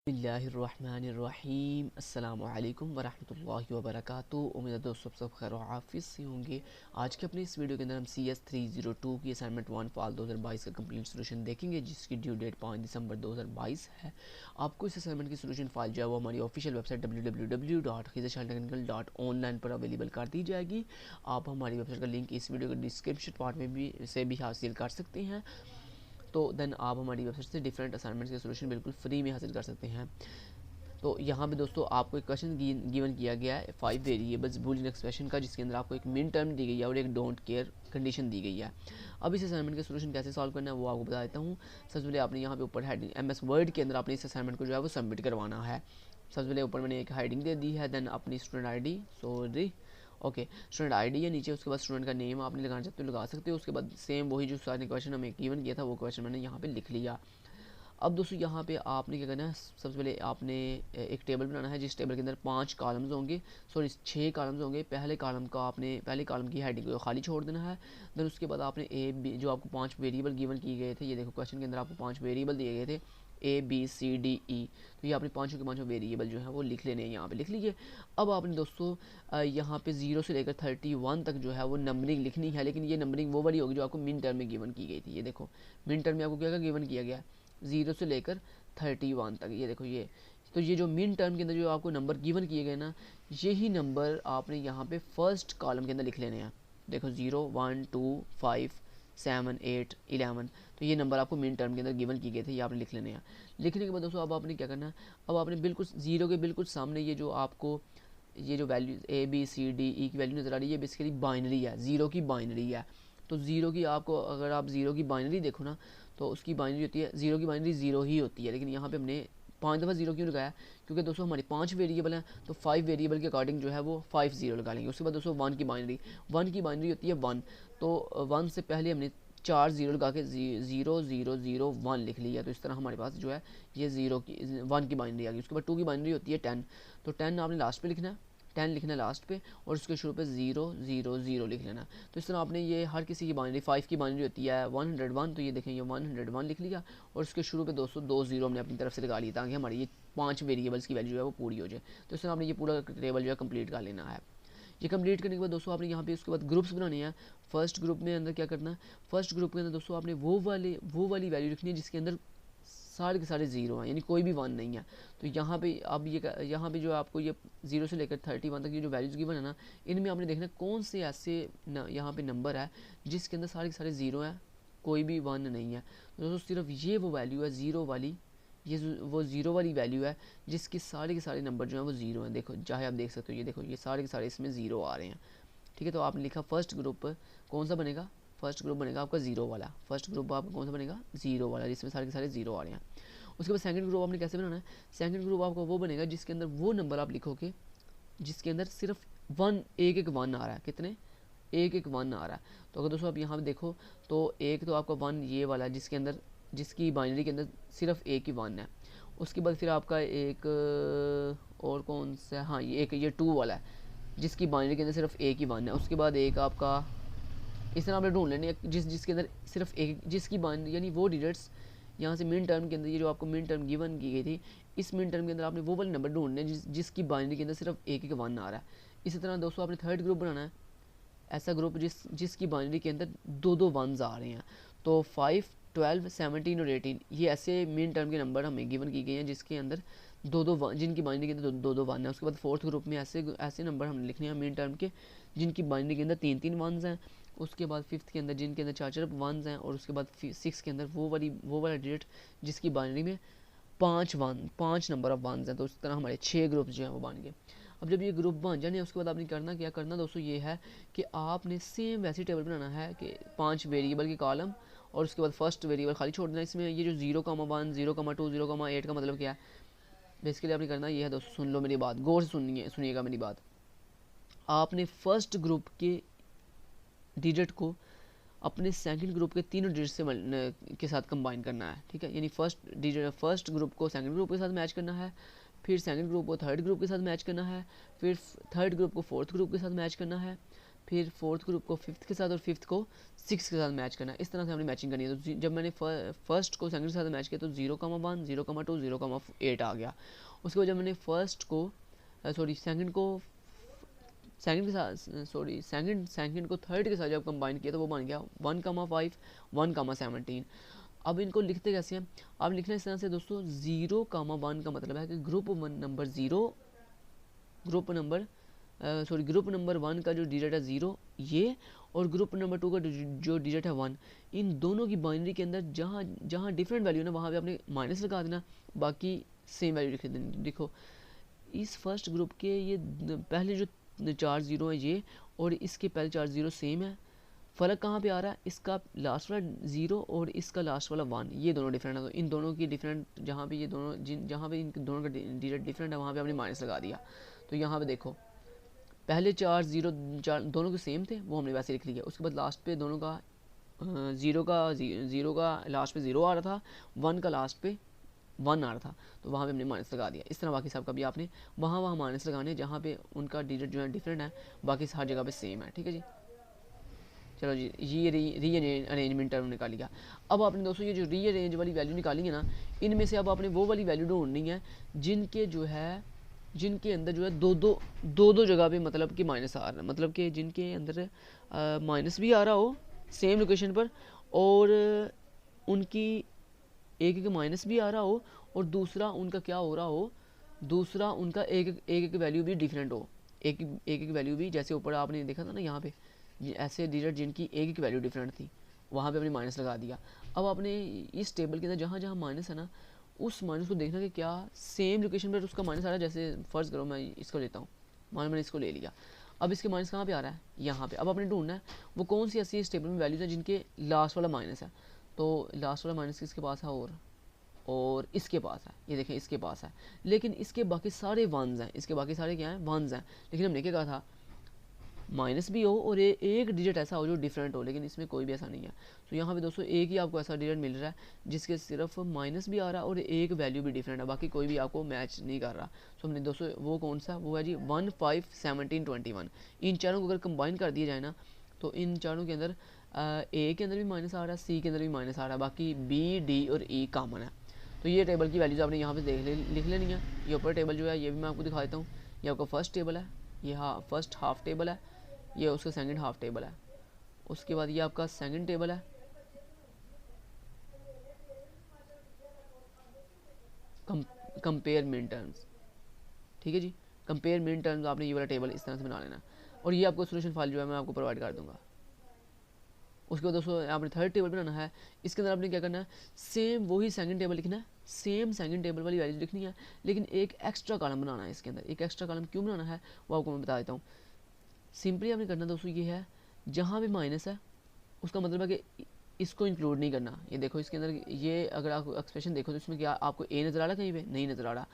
बिस्मिल्लाहिर्रहमानिर्रहीम अस्सलामुअलैकुम वरहमतुल्लाहि वबरकातुहू। उम्मीद है दोस्तों सब खैर हाफिज़ से होंगे। आज के अपने इस वीडियो के अंदर हम CS 302 की असाइनमेंट 1 फाल 2022 का कंप्लीट सोल्यूशन देखेंगे, जिसकी ड्यू डेट 5 दिसंबर 2022 है। आपको इस असाइनमेंट की सोल्यूशन फाइल जो है वो हमारी ऑफिशियल वेबसाइट www.khizrchaltechnical.online पर अवेलेबल कर दी जाएगी। आप हमारी वेबसाइट का लिंक इस वीडियो के डिस्क्रिप्शन पार्ट में भी हासिल कर सकते हैं। तो देन आप हमारी वेबसाइट से डिफरेंट असाइनमेंट्स के सोल्यूशन बिल्कुल फ्री में हासिल कर सकते हैं। तो यहाँ पे दोस्तों आपको एक क्वेश्चन गिवन किया गया है 5 वेरिएबल्स बूलियन एक्सप्रेशन का, जिसके अंदर आपको एक मिन टर्म दी गई है और एक डोंट केयर कंडीशन दी गई है। अब इस असाइनमेंट का सोल्यूशन कैसे सॉल्व करना है वो आपको बता देता हूँ। सबसे पहले आपने यहाँ पे ऊपर हेडिंग MS वर्ड के अंदर आपने इस असाइनमेंट को जो है वो सबमिट करवाना है। सबसे पहले ऊपर मैंने एक हेडिंग दे दी है, देन अपनी स्टूडेंट ID स्टूडेंट ID है नीचे, उसके बाद स्टूडेंट का नेम आपने लगाना चाहते हो लगा सकते हो। उसके बाद सेम वही जो सारे क्वेश्चन हमें गिवन किया था वो क्वेश्चन मैंने यहाँ पे लिख लिया। अब दोस्तों यहाँ पे आपने क्या करना है, सबसे पहले आपने एक टेबल बनाना है जिस टेबल के अंदर 5 कॉलम्स होंगे, 6 कॉलम्स होंगे। पहले कॉलम की हेडिंग को खाली छोड़ देना है। देन उसके बाद आपने जो आपको 5 वेरिएबल गिवन किए गए थे, ये देखो क्वेश्चन के अंदर आपको 5 वेरिएबल दिए गए थे ABCDE, तो ये आपने पाँचों के पाँचों वेरिएबल जो है वो लिख लेने हैं, यहाँ पे लिख लीजिए। अब आपने दोस्तों यहाँ पे 0 से लेकर 31 तक जो है वो नंबरिंग लिखनी है, लेकिन ये नंबरिंग वो वाली होगी जो आपको मिन टर्म में गिवन की गई थी। ये देखो मिन टर्म में आपको क्या गिवन किया गया है 0 से लेकर 31 तक। ये देखो ये तो ये जो मिन टर्म के अंदर जो आपको नंबर गिवन किए गए ना, यही नंबर आपने यहाँ पे फर्स्ट कॉलम के अंदर लिख लेने हैं। देखो 0 1 2 5 7 8 11, तो ये नंबर आपको मिन टर्म के अंदर गिवन किए गए थे, ये आपने लिख लेने हैं। लिखने के बाद दोस्तों अब आपने क्या करना है, अब आपने बिल्कुल 0 के बिल्कुल सामने ये जो आपको ये जो वैल्यू ABCDE की वैल्यू नज़र आ रही है, बेसिकली बाइनरी है, 0 की बाइनरी है। तो 0 की आपको अगर आप 0 की बाइनरी देखो ना, तो उसकी बाइनरी होती है 0 की बाइनरी 0 ही होती है। लेकिन यहाँ पे हमने 5 दफ़ा 0 क्यों लगाया, क्योंकि दोस्तों हमारे 5 वेरिएबल हैं, तो 5 वेरिएबल के अकॉर्डिंग जो है वो 5 0 लगा लेंगे। उसके बाद दोस्तों 1 की बाइनरी होती है 1, तो 1 से पहले हमने 4 0 लगा के 0 0 0 1 लिख लिया। तो इस तरह हमारे पास जो है ये 1 की बाइनरी आ गई। उसके बाद 2 की बाइनरी होती है 10, तो 10 आपने लास्ट पे लिखना है, 10 लिखना है लास्ट पे, और उसके शुरू पे 0 0 0 लिख लेना। तो इस तरह आपने ये हर किसी की बाइनरी 5 की बाइनरी होती है 101, तो ये देखें ये 101 लिख लिया, और उसके शुरू पे दोस्तों 2 0 हमने अपनी तरफ से लगा लिया ताकि हमारी ये 5 वेरिएबल्स की वैल्यू जो है वो पूरी हो जाए। तो इस तरह आपने ये पूरा टेबल जो है कंप्लीट कर लेना है। ये कंप्लीट करने के बाद दोस्तों आपने यहाँ पे उसके बाद ग्रुप्स बनाने हैं। फर्स्ट ग्रुप में अंदर क्या करना है, फर्स्ट ग्रुप के अंदर दोस्तों आपने वो वाली वैल्यू रखनी है जिसके अंदर सारे के सारे 0 हैं, यानी कोई भी 1 नहीं है। तो यहाँ पे अब यहाँ पे जो आपको ये 0 से लेकर 31 तक ये जो वैल्यूज़ गिवन है ना, इनमें आपने देखना कौन से ऐसे यहाँ पे नंबर है जिसके अंदर सारे के सारे 0 हैं, कोई भी 1 नहीं है। तो दोस्तों सिर्फ ये वो वैल्यू है 0 वाली, ये वो 0 वाली वैल्यू है जिसके सारे के सारे नंबर जो हैं वो 0 हैं। देखो चाहे आप देख सकते हो, ये देखो ये सारे के सारे इसमें 0 आ रहे हैं। ठीक है, तो आपने लिखा फर्स्ट ग्रुप कौन सा बनेगा, फर्स्ट ग्रुप बनेगा आपका 0 वाला। फर्स्ट ग्रुप आपका कौन सा बनेगा 0 वाला, जिसमें सारे के सारे 0 आ रहे हैं। उसके बाद सेकंड ग्रुप आपने कैसे बनाना है, सेकंड ग्रुप आपका वो बनेगा जिसके अंदर वो नंबर आप लिखोगे जिसके अंदर सिर्फ 1 1 1 आ रहा है। कितने 1 1 1 आ रहा है। तो अगर दोस्तों आप यहाँ पे देखो तो एक तो आपका 1 ये वाला जिसके अंदर जिसकी बाइनरी के अंदर सिर्फ एक ही 1 है। उसके बाद फिर आपका एक और कौन सा, हाँ ये 2 वाला है जिसकी बाइनरी के अंदर सिर्फ एक ही 1 है। उसके बाद एक आपका इस तरह आपने ढूंढ लेने जिसके अंदर सिर्फ एक जिसकी बाइनरी, यानी वो डिजिट्स यहाँ से मिन टर्म के अंदर ये जो आपको मिन टर्म गिवन की गई थी, इस मिन टर्म के अंदर आपने वो वाले नंबर ढूंढने जिसकी बाइनरी के अंदर सिर्फ एक 1 आ रहा है। इसी तरह दोस्तों आपने थर्ड ग्रुप बनाना है, ऐसा ग्रुप जिसकी बाइनरी के अंदर 2 1s आ रहे हैं। तो 5 12 17 और 18 ये ऐसे मिन टर्म के नंबर हमें गिवन की गए हैं जिसके अंदर 2 जिनकी बाइनरी के अंदर 2 1 है। उसके बाद फोर्थ ग्रुप में ऐसे नंबर हमने लिखने हैं मिन टर्म के जिनकी बाइनरी के अंदर 3 1s हैं। उसके बाद फिफ्थ के अंदर जिनके अंदर 4 1s हैं, और उसके बाद 6 के अंदर वो वाला डिजिट जिसकी बाइनरी में 5 नंबर ऑफ 1s हैं। तो इस तरह हमारे 6 ग्रुप जो हैं वो बन गए। अब जब ये ग्रुप बन जाने उसके बाद आपने क्या करना दोस्तों, ये है कि आपने सेम वैसी टेबल बनाना है कि 5 वेरिएबल के कॉलम, और उसके बाद फर्स्ट वेरिएबल खाली छोड़ देना। इसमें ये जो 0,1 0,2 0,8 का मतलब क्या है, बेसिकली आपने करना ये है दोस्तों, सुन लो मेरी बात, गौर से सुनिएगा मेरी बात। आपने फर्स्ट ग्रुप के डिजिट को अपने सेकंड ग्रुप के तीनों डिजिट से के साथ कंबाइन करना है। ठीक है, यानी फर्स्ट ग्रुप को सेकंड ग्रुप के साथ मैच करना है, फिर सेकंड ग्रुप को थर्ड ग्रुप के साथ मैच करना है, फिर थर्ड ग्रुप को फोर्थ ग्रुप के साथ मैच करना है, फिर फोर्थ ग्रुप को फिफ्थ के साथ और फिफ्थ को सिक्स के साथ मैच करना है। इस तरह से हमने मैचिंग करनी है। तो जब मैंने फर्स्ट को सेकंड के साथ मैच किया तो 0,1 0,2 0,8 आ गया। उसके बाद जब मैंने फर्स्ट को सेकंड को थर्ड के साथ जब कंबाइन किया तो वो बन गया 1,5 1,17। अब इनको लिखते कैसे हैं, अब लिखना इस तरह से दोस्तों, 0,1 का मतलब है कि ग्रुप नंबर 1 का जो डिजिट है 0 ये, और ग्रुप नंबर 2 का जो डिजिट है 1, इन दोनों की बाइनरी के अंदर जहाँ डिफरेंट वैल्यू ना वहाँ पे आपने माइनस लगा देना, बाकी सेम वैल्यू लिख देनी। देखो इस फर्स्ट ग्रुप के ये पहले जो 4 0 है ये, और इसके पहले 4 0 सेम है। फ़र्क कहाँ पे आ रहा है, इसका लास्ट वाला 0 और इसका लास्ट वाला 1, ये दोनों डिफरेंट है। तो इन दोनों की डिफरेंट जहाँ पे ये दोनों जहाँ पे इन दोनों का डिजिट डिफरेंट है वहाँ पे आपने माइनस लगा दिया। तो यहाँ पे देखो पहले 4 दोनों के सेम थे, वो हमने वैसे लिख लिया। उसके बाद लास्ट पे दोनों का ज़ीरो का लास्ट पे 0 आ रहा था, 1 का लास्ट पे 1 आ रहा था, तो वहाँ पे हमने माइनस लगा दिया। इस तरह बाकी सब का भी आपने वहाँ माइनस लगाने जहाँ पे उनका डिजिट जो है डिफरेंट है, बाकी हर जगह पे सेम है। ठीक है जी, चलो जी, ये री अरेंजमेंट टर्म निकाल लिया। अब आपने दोस्तों ये जो री अरेंज वाली वैल्यू निकाली है ना, इनमें से अब आपने वो वाली वैल्यू ढूंढनी है जिनके अंदर जो है दो जगह पे मतलब कि माइनस आ रहा है, मतलब कि जिनके अंदर माइनस भी आ रहा हो सेम लोकेशन पर, और उनकी एक माइनस भी आ रहा हो, और दूसरा उनका क्या हो रहा हो, दूसरा उनका एक वैल्यू भी डिफरेंट हो। एक वैल्यू भी, जैसे ऊपर आपने देखा था ना यहाँ पे ऐसे डिजिट जिनकी एक वैल्यू डिफरेंट थी, वहाँ पे आपने माइनस लगा दिया। अब आपने इस टेबल के अंदर जहाँ जहाँ माइनस है ना, उस माइनस को देखना कि क्या सेम लोकेशन पर उसका माइनस आ रहा है। जैसे फर्ज करो मैं इसको लेता हूँ, मान मैंने इसको ले लिया, अब इसके माइनस कहाँ पे आ रहा है, यहाँ पे। अब आपने ढूंढना है वो कौन सी ऐसी इस टेबल में वैल्यूज है जिनके लास्ट वाला माइनस है। तो लास्ट वाला माइनस किसके पास है, और इसके पास है, ये देखें इसके पास है, लेकिन इसके बाकी सारे वंस हैं, इसके बाकी सारे क्या हैं, वंस हैं। लेकिन हमने क्या कहा था, माइनस भी हो और एक डिजिट ऐसा हो जो डिफरेंट हो, लेकिन इसमें कोई भी ऐसा नहीं है। तो यहाँ पे दोस्तों एक ही आपको ऐसा डिजिट मिल रहा है जिसके सिर्फ माइनस भी आ रहा है और एक वैल्यू भी डिफरेंट है, बाकी कोई भी आपको मैच नहीं कर रहा। तो हमने दोस्तों वो कौन सा, वो है जी 1 5 17 21। इन चारों को अगर कंबाइन कर दिया जाए ना, तो इन चारों के अंदर ए के अंदर भी माइनस आ रहा है, सी के अंदर भी माइनस आ रहा है, बाकी बी डी और ई कॉमन है। तो ये टेबल की वैल्यूज आपने यहाँ पे लिख लेनी है। ये ऊपर टेबल जो है ये भी मैं आपको दिखा देता हूँ। ये आपका फर्स्ट टेबल है, ये फर्स्ट हाफ टेबल है, ये उसका सेकंड हाफ टेबल है। उसके बाद ये आपका सेकंड टेबल है, कंपेयर मिन टर्म्स। ठीक है जी, कंपेयर मिन टर्म्स आपने ये वाला टेबल इस तरह से बना लेना, और ये आपको सोल्यूशन फाइल जो है मैं आपको प्रोवाइड कर दूंगा। उसके बाद दोस्तों आपने थर्ड टेबल बनाना है। इसके अंदर आपने क्या करना है, सेम वही सेकंड टेबल लिखना है, सेम सेकंड टेबल वाली वैल्यू लिखनी है, लेकिन एक एक्स्ट्रा कॉलम बनाना है। इसके अंदर एक एक्स्ट्रा कॉलम क्यों बनाना है वो आपको मैं बता देता हूँ। सिंपली आपने करना दोस्तों ये है, जहाँ भी माइनस है उसका मतलब है कि इसको इंक्लूड नहीं करना। ये देखो इसके अंदर ये अगर आप एक्सप्रेशन देखो तो इसमें क्या आपको ए नज़र आ रहा है, कहीं पे नहीं नज़र आ रहा।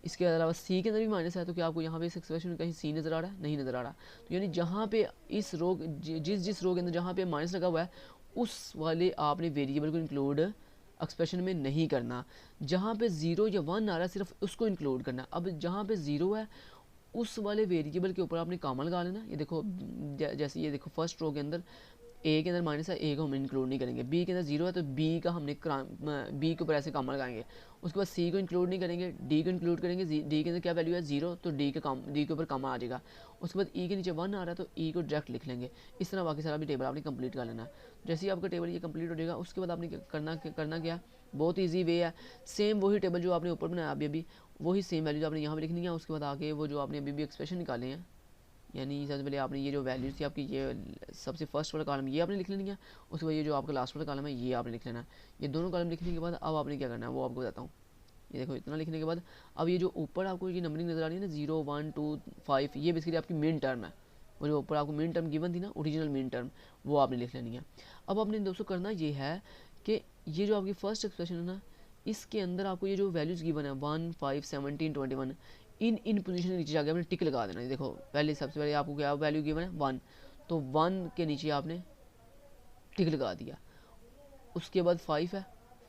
इसके अलावा सी के अंदर भी माइनस है, तो क्या आपको यहाँ पे इस एक्सप्रेशन में कहीं सी नज़र आ रहा है, नहीं नज़र आ रहा। तो यानी जहाँ पे इस रो जिस रो के अंदर जहाँ पे माइनस लगा हुआ है उस वाले आपने वेरिएबल को इंक्लूड एक्सप्रेशन में नहीं करना। जहाँ पे 0 या 1 आ रहा है सिर्फ उसको इंक्लूड करना। अब जहाँ पे 0 है उस वाले वेरिएबल के ऊपर आपने कॉमा लगा लेना। ये देखो जैसे ये देखो फर्स्ट रो के अंदर ए के अंदर माइनस है, ए को हम इंक्लूड नहीं करेंगे। बी के अंदर 0 है तो बी का हमने बी के ऊपर ऐसे कॉमा लगाएंगे। उसके बाद सी को इंक्लूड नहीं करेंगे, डी को इंक्लूड करेंगे। डी के अंदर क्या वैल्यू है 0, तो डी के ऊपर कॉमा आ जाएगा। उसके बाद ई के नीचे 1 आ रहा है तो ई को डायरेक्ट लिख लेंगे। इस तरह बाकी सारा भी टेबल आपने कंप्लीट कर लेना है। जैसे ही आपका टेबल ये कंप्लीट हो जाएगा उसके बाद आपने करना क्या, बहुत ईजी वे है। सेम वही टेबल जो आपने ऊपर बनाया अभी वही सेम वैल्यूज आपने यहाँ पर लिखनी है। उसके बाद आगे वो जो आपने अभी भी एक्सप्रेशन निकाले हैं, यानी सबसे पहले आपने ये जो वैल्यूज थी आपकी, ये सबसे फर्स्ट वाला कॉलम ये आपने लिख लेनी है। उसके बाद ये जो आपका लास्ट वाला कॉलम है ये आपने लिख लेना है। ये दोनों कॉलम लिखने के बाद अब आपने क्या करना है वो आपको बताता हूँ। ये देखो इतना लिखने के बाद अब ये जो ऊपर आपको ये नंबरिंग नजर आ रही है ना 0 1 2 5, ये बेसिकली आपकी मेन टर्म है। वो जो ऊपर आपको मेन टर्म गिवन थी ना, ओरिजिनल मेन टर्म, वो आपने लिख लेनी है। अब आपने दोस्तों करना ये है कि ये जो आपकी फर्स्ट एक्सप्रेशन है ना, इसके अंदर आपको ये जो वैल्यूज गिवन है 1 5 17 21, इन पोजीशन के नीचे जाके आपने टिक लगा देना। देखो पहले सबसे पहले आपको क्या वैल्यू गिवन है 1, तो 1 के नीचे आपने टिक लगा दिया। उसके बाद 5 है,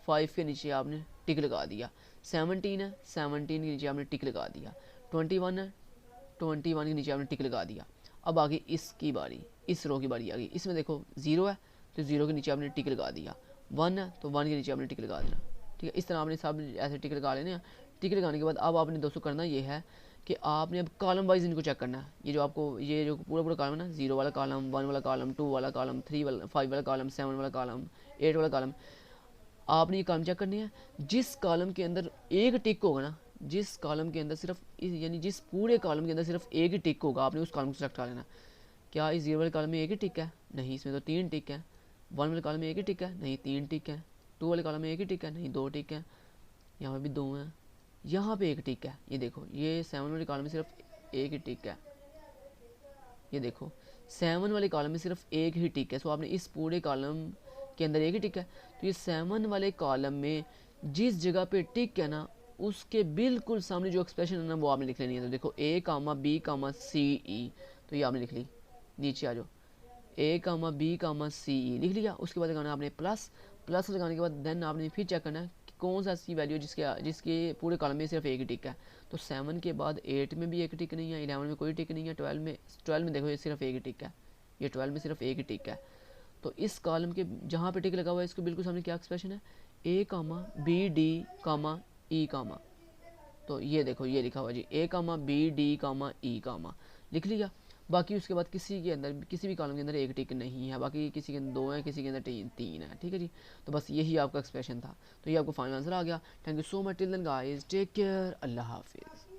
5 के नीचे आपने टिक लगा दिया। 17 है, 17 के नीचे आपने टिक लगा दिया। 21 है, 21 के नीचे आपने टिक लगा दिया। अब आगे इसकी बारी, इस रो की बारी आ गई। इसमें देखो 0 है तो 0 के नीचे आपने टिक लगा दिया, 1 है तो 1 के नीचे आपने टिक लगा देना, ठीक है। इस तरह आपने सब ऐसे टिक लगा लेने हैं। टिक लगाने के बाद अब आपने दोस्तों करना ये है कि आपने अब कॉलम वाइज इनको चेक करना है। ये जो आपको ये जो पूरा पूरा कॉलम है ना, 0 वाला कॉलम, 1 वाला कॉलम, 2 वाला कॉलम, 3 वाला 5 वाला कॉलम, 7 वाला कॉलम, 8 वाला कॉलम, आपने ये कॉलम चेक करने हैं। जिस कॉलम के अंदर एक टिक होगा ना, जिस कॉलम के अंदर सिर्फ यानी जिस पूरे कॉलम के अंदर सिर्फ एक ही टिक होगा, आपने उस कॉलम को सेलेक्ट कर लेना। क्या इस 0 वाले कॉलम में एक ही टिक है? नहीं, इसमें तो 3 टिक है। 1 वाले कॉलम में एक ही टिक है? नहीं, 3 टिक है। 2 वाले कॉलम में एक ही टिक है? नहीं, 2 टिक है। यहाँ पे भी 2 हैं, यहाँ पे एक टिक है। ये देखो, ये 7 वाले कॉलम में सिर्फ एक ही टिक है। ये देखो 7 वाले कॉलम में सिर्फ एक ही टिक है। सो आपने इस पूरे कॉलम के अंदर एक ही टिक है, तो ये 7 वाले कॉलम में जिस जगह पे टिक है ना, उसके बिल्कुल सामने जो एक्सप्रेशन है ना, वो आपने लिख लेनी है। तो देखो A, B, C, E, तो ये आपने लिख ली। नीचे आ जाओ, A, B, C, E लिख लिया। उसके बाद लगाना आपने प्लस। प्लस लगाने के बाद देन आपने फिर चेक करना है कि कौन सा ऐसी वैल्यू जिसके पूरे कॉलम में सिर्फ एक ही टिक है। तो 7 के बाद 8 में भी एक टिक नहीं है, 11 में कोई टिक नहीं है, 12 में देखो ये सिर्फ एक ही टिक है। ये 12 में सिर्फ एक ही टिक है। तो इस कॉलम के जहाँ पे टिक लगा हुआ है, इसको बिल्कुल सामने क्या एक्सप्रेशन है? A, B, D, E, तो ये देखो ये लिखा हुआ जी A, B, D, E, लिख लिया। बाकी उसके बाद किसी के अंदर किसी भी कॉलम के अंदर एक टिक नहीं है, बाकी किसी के अंदर 2 है, किसी के अंदर 3 है, ठीक है जी। तो बस यही आपका एक्सप्रेशन था। तो ये आपको फाइनल आंसर आ गया। Thank you so much. Till then guys, take care, अल्लाह हाफिज़।